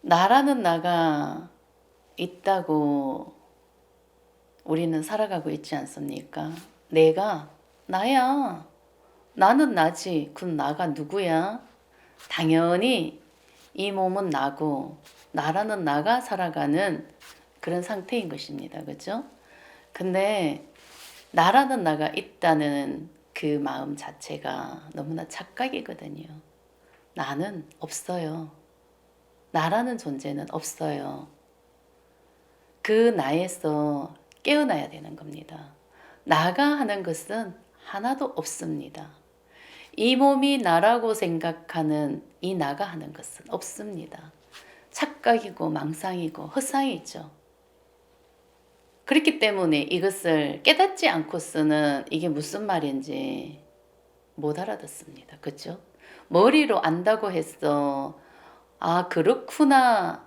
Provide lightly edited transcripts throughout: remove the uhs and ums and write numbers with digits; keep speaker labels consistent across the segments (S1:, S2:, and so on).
S1: 나라는 나가 있다고 우리는 살아가고 있지 않습니까? 내가 나야. 나는 나지. 그 나가 누구야? 당연히 이 몸은 나고 나라는 나가 살아가는 그런 상태인 것입니다. 그죠? 근데 나라는 나가 있다는 그 마음 자체가 너무나 착각이거든요. 나는 없어요. 나라는 존재는 없어요. 그 나에서 깨어나야 되는 겁니다. 나가 하는 것은 하나도 없습니다. 이 몸이 나라고 생각하는 이 나가 하는 것은 없습니다. 착각이고 망상이고 헛상이죠. 그렇기 때문에 이것을 깨닫지 않고서는 이게 무슨 말인지 못 알아듣습니다. 그렇죠? 머리로 안다고 해서 아 그렇구나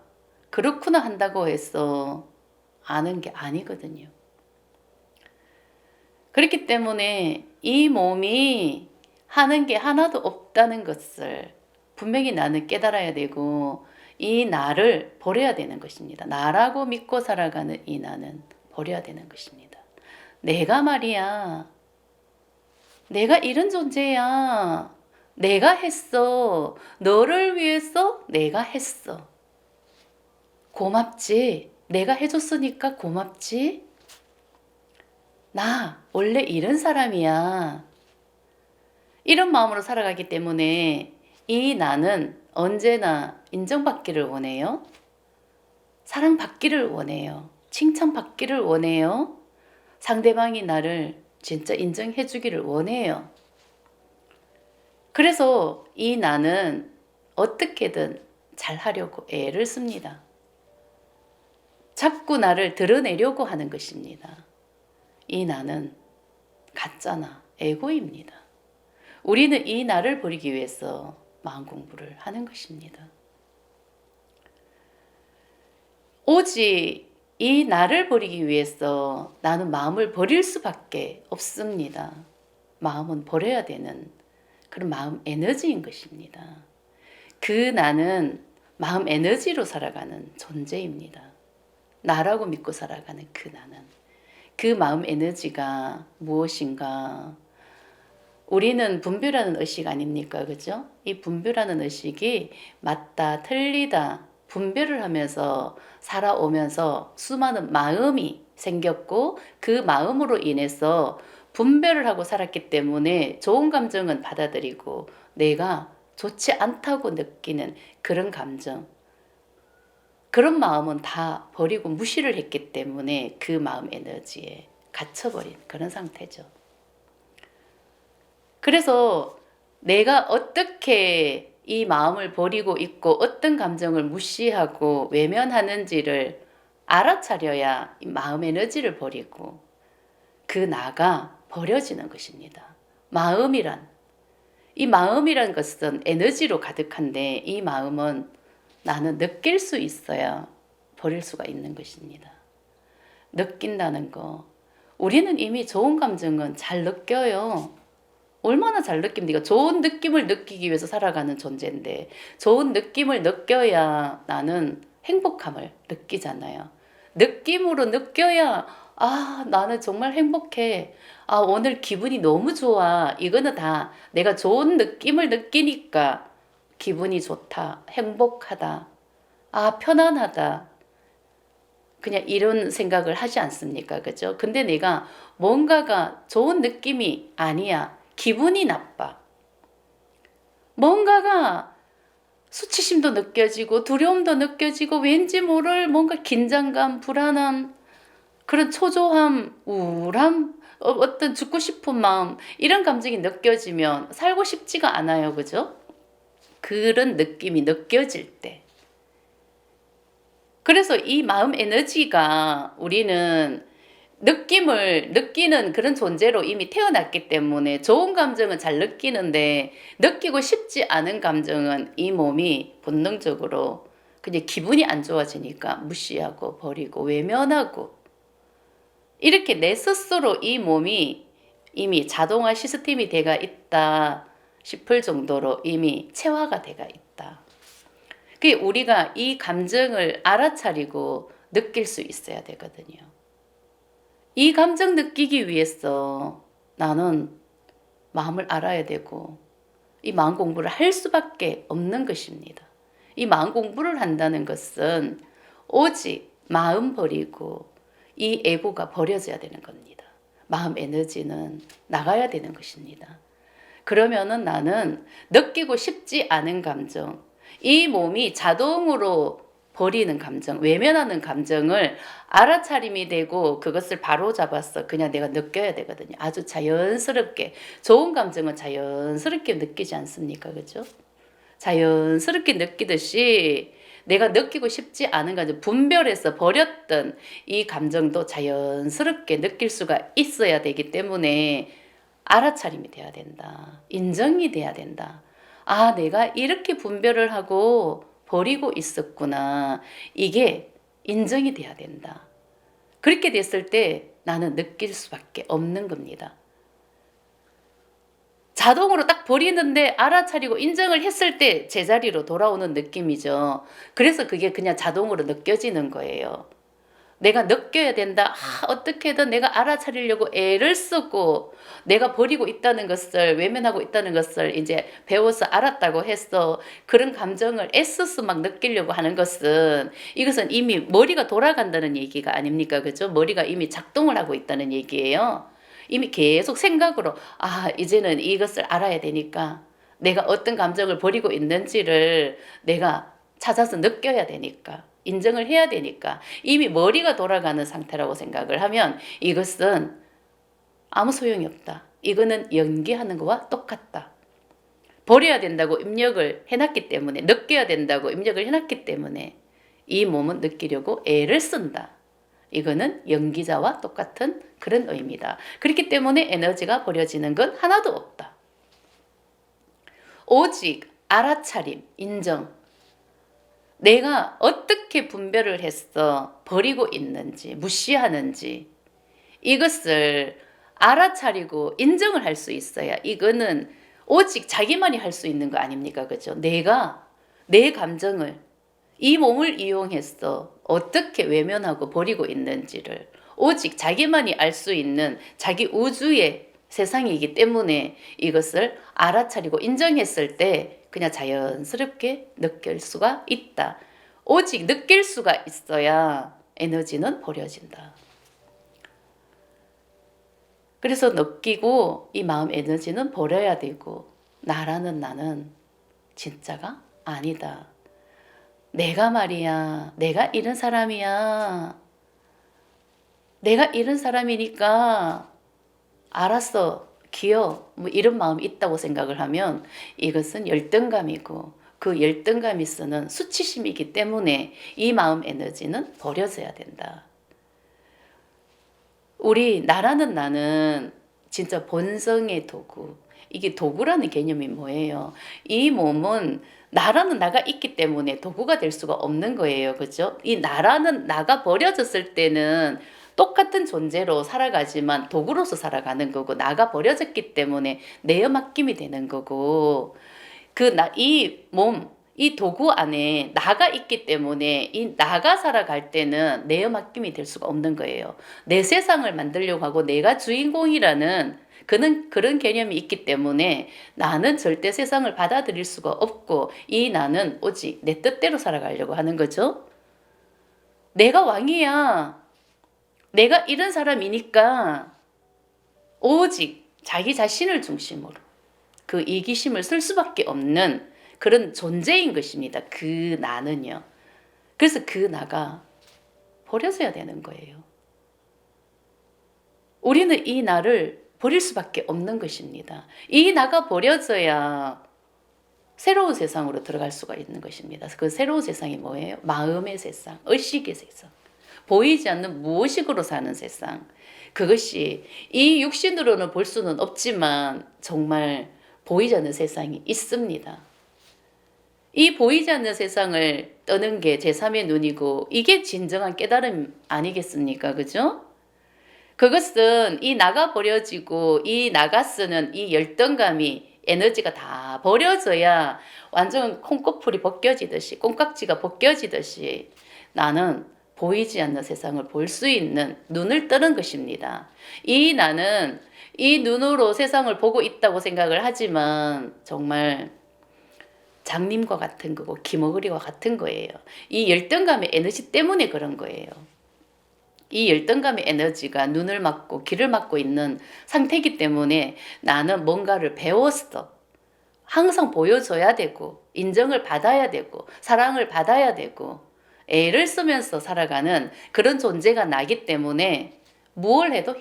S1: 한다고 해서 아는 게 아니거든요. 그렇기 때문에 이 몸이 하는 게 하나도 없다는 것을 분명히 나는 깨달아야 되고 이 나를 버려야 되는 것입니다. 나라고 믿고 살아가는 이 나는 버려야 되는 것입니다. 내가 말이야. 내가 이런 존재야. 내가 했어. 너를 위해서 내가 했어. 고맙지. 내가 해줬으니까 고맙지. 나 원래 이런 사람이야. 이런 마음으로 살아가기 때문에 이 나는 언제나 인정받기를 원해요. 사랑받기를 원해요. 칭찬받기를 원해요. 상대방이 나를 진짜 인정해 주기를 원해요. 그래서 이 나는 어떻게든 잘하려고 애를 씁니다. 자꾸 나를 드러내려고 하는 것입니다. 이 나는 가짜나 에고입니다. 우리는 이 나를 버리기 위해서 마음 공부를 하는 것입니다. 오직 이 나를 버리기 위해서 나는 마음을 버릴 수밖에 없습니다. 마음은 버려야 되는 그런 마음 에너지인 것입니다. 그 나는 마음 에너지로 살아가는 존재입니다. 나라고 믿고 살아가는 그 나는. 그 마음 에너지가 무엇인가? 우리는 분별하는 의식 아닙니까? 그죠? 이 분별하는 의식이 맞다, 틀리다, 분별을 하면서 살아오면서 수많은 마음이 생겼고 그 마음으로 인해서 분별을 하고 살았기 때문에 좋은 감정은 받아들이고 내가 좋지 않다고 느끼는 그런 감정, 그런 마음은 다 버리고 무시를 했기 때문에 그 마음 에너지에 갇혀버린 그런 상태죠. 그래서 내가 어떻게 이 마음을 버리고 있고 어떤 감정을 무시하고 외면하는지를 알아차려야 이 마음 에너지를 버리고 그 나가 버려지는 것입니다. 이 마음이란 것은 에너지로 가득한데 이 마음은 나는 느낄 수 있어야 버릴 수가 있는 것입니다. 느낀다는 거. 우리는 이미 좋은 감정은 잘 느껴요. 얼마나 잘 느낍니까? 좋은 느낌을 느끼기 위해서 살아가는 존재인데 좋은 느낌을 느껴야 나는 행복함을 느끼잖아요. 느낌으로 느껴야 아 나는 정말 행복해. 아 오늘 기분이 너무 좋아. 이거는 다 내가 좋은 느낌을 느끼니까 기분이 좋다. 행복하다. 아 편안하다. 그냥 이런 생각을 하지 않습니까? 그죠? 근데 내가 뭔가가 좋은 느낌이 아니야. 기분이 나빠. 뭔가가 수치심도 느껴지고 두려움도 느껴지고 왠지 모를 뭔가 긴장감, 불안함, 그런 초조함, 우울함, 어떤 죽고 싶은 마음 이런 감정이 느껴지면 살고 싶지가 않아요. 그죠? 그런 느낌이 느껴질 때 그래서 이 마음 에너지가 우리는 느낌을 느끼는 그런 존재로 이미 태어났기 때문에 좋은 감정은 잘 느끼는데 느끼고 싶지 않은 감정은 이 몸이 본능적으로 그냥 기분이 안 좋아지니까 무시하고 버리고 외면하고 이렇게 내 스스로 이 몸이 이미 자동화 시스템이 돼가 있다 싶을 정도로 이미 체화가 돼가 있다. 그 우리가 이 감정을 알아차리고 느낄 수 있어야 되거든요. 이 감정 느끼기 위해서 나는 마음을 알아야 되고 이 마음 공부를 할 수밖에 없는 것입니다. 이 마음 공부를 한다는 것은 오직 마음 버리고 이 에고가 버려져야 되는 겁니다. 마음 에너지는 나가야 되는 것입니다. 그러면은 나는 느끼고 싶지 않은 감정, 이 몸이 자동으로 버리는 감정, 외면하는 감정을 알아차림이 되고 그것을 바로 잡아서 그냥 내가 느껴야 되거든요. 아주 자연스럽게. 좋은 감정은 자연스럽게 느끼지 않습니까? 그죠? 자연스럽게 느끼듯이 내가 느끼고 싶지 않은 감정, 분별해서 버렸던 이 감정도 자연스럽게 느낄 수가 있어야 되기 때문에 알아차림이 돼야 된다. 인정이 돼야 된다. 아, 내가 이렇게 분별을 하고 버리고 있었구나. 이게 인정이 돼야 된다. 그렇게 됐을 때 나는 느낄 수밖에 없는 겁니다. 자동으로 딱 버리는데 알아차리고 인정을 했을 때 제자리로 돌아오는 느낌이죠. 그래서 그게 그냥 자동으로 느껴지는 거예요. 내가 느껴야 된다. 어떻게든 내가 알아차리려고 애를 쓰고 내가 버리고 있다는 것을 외면하고 있다는 것을 이제 배워서 알았다고 해서 그런 감정을 애써서 막 느끼려고 하는 것은 이것은 이미 머리가 돌아간다는 얘기가 아닙니까? 그죠? 머리가 이미 작동을 하고 있다는 얘기예요. 이미 계속 생각으로 이제는 이것을 알아야 되니까 내가 어떤 감정을 버리고 있는지를 내가 찾아서 느껴야 되니까 인정을 해야 되니까 이미 머리가 돌아가는 상태라고 생각을 하면 이것은 아무 소용이 없다. 이거는 연기하는 거와 똑같다. 버려야 된다고 입력을 해놨기 때문에 느껴야 된다고 입력을 해놨기 때문에 이 몸은 느끼려고 애를 쓴다. 이거는 연기자와 똑같은 그런 의미다. 그렇기 때문에 에너지가 버려지는 건 하나도 없다. 오직 알아차림, 인정. 내가 어떻게 분별을 했어 버리고 있는지 무시하는지 이것을 알아차리고 인정을 할 수 있어야 이거는 오직 자기만이 할 수 있는 거 아닙니까? 그죠? 내가 내 감정을 이 몸을 이용해서 어떻게 외면하고 버리고 있는지를 오직 자기만이 알 수 있는 자기 우주의 세상이기 때문에 이것을 알아차리고 인정했을 때 그냥 자연스럽게 느낄 수가 있다. 오직 느낄 수가 있어야 에너지는 버려진다. 그래서 느끼고 이 마음 에너지는 버려야 되고 나라는 나는 진짜가 아니다. 내가 말이야. 내가 이런 사람이야. 내가 이런 사람이니까 알았어. 귀여워. 뭐 이런 마음이 있다고 생각을 하면 이것은 열등감이고 그 열등감이 쓰는 수치심이기 때문에 이 마음 에너지는 버려져야 된다. 우리 나라는 나는 진짜 본성의 도구. 이게 도구라는 개념이 뭐예요? 이 몸은 나라는 나가 있기 때문에 도구가 될 수가 없는 거예요. 그죠? 이 나라는 나가 버려졌을 때는 똑같은 존재로 살아가지만 도구로서 살아가는 거고 나가 버려졌기 때문에 내어 맡김이 되는 거고 이 몸, 이 도구 안에 나가 있기 때문에 이 나가 살아갈 때는 내어 맡김이 될 수가 없는 거예요. 내 세상을 만들려고 하고 내가 주인공이라는 그런 개념이 있기 때문에 나는 절대 세상을 받아들일 수가 없고 이 나는 오직 내 뜻대로 살아가려고 하는 거죠. 내가 왕이야. 내가 이런 사람이니까 오직 자기 자신을 중심으로 그 이기심을 쓸 수밖에 없는 그런 존재인 것입니다. 그 나는요. 그래서 그 나가 버려져야 되는 거예요. 우리는 이 나를 버릴 수밖에 없는 것입니다. 이 나가 버려져야 새로운 세상으로 들어갈 수가 있는 것입니다. 그 새로운 세상이 뭐예요? 마음의 세상, 의식의 세상. 보이지 않는 무의식으로 사는 세상. 그것이 이 육신으로는 볼 수는 없지만 정말 보이지 않는 세상이 있습니다. 이 보이지 않는 세상을 떠는 게 제3의 눈이고 이게 진정한 깨달음 아니겠습니까? 그죠? 그것은 이 나가 버려지고 이 나가 쓰는 이 열등감이 에너지가 다 버려져야 완전 콩꺼풀이 벗겨지듯이 콩깍지가 벗겨지듯이 나는 보이지 않는 세상을 볼 수 있는 눈을 뜨는 것입니다. 이 나는 이 눈으로 세상을 보고 있다고 생각을 하지만 정말 장님과 같은 거고 기머거리와 같은 거예요. 이 열등감의 에너지 때문에 그런 거예요. 이 열등감의 에너지가 눈을 막고 귀를 막고 있는 상태이기 때문에 나는 뭔가를 배웠어. 항상 보여줘야 되고 인정을 받아야 되고 사랑을 받아야 되고 애를 쓰면서 살아가는 그런 존재가 나기 때문에 무엇을 해도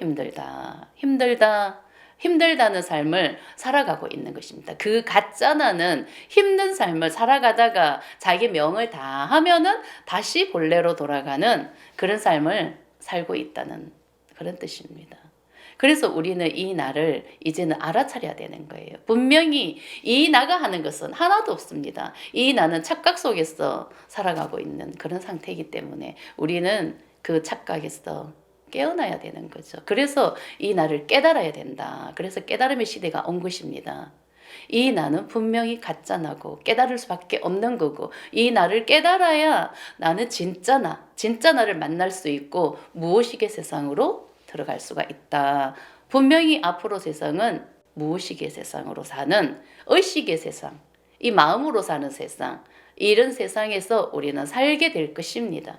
S1: 힘들다는 삶을 살아가고 있는 것입니다. 그 가짜 나는 힘든 삶을 살아가다가 자기 명을 다 하면은 다시 본래로 돌아가는 그런 삶을 살고 있다는 그런 뜻입니다. 그래서 우리는 이 나를 이제는 알아차려야 되는 거예요. 분명히 이 나가 하는 것은 하나도 없습니다. 이 나는 착각 속에서 살아가고 있는 그런 상태이기 때문에 우리는 그 착각에서 깨어나야 되는 거죠. 그래서 이 나를 깨달아야 된다. 그래서 깨달음의 시대가 온 것입니다. 이 나는 분명히 가짜 나고 깨달을 수밖에 없는 거고 이 나를 깨달아야 나는 진짜 나를 만날 수 있고 무엇이게 세상으로 들어갈 수가 있다. 분명히 앞으로 세상은 무엇이게 세상으로 사는 의식의 세상, 이 마음으로 사는 세상, 이런 세상에서 우리는 살게 될 것입니다.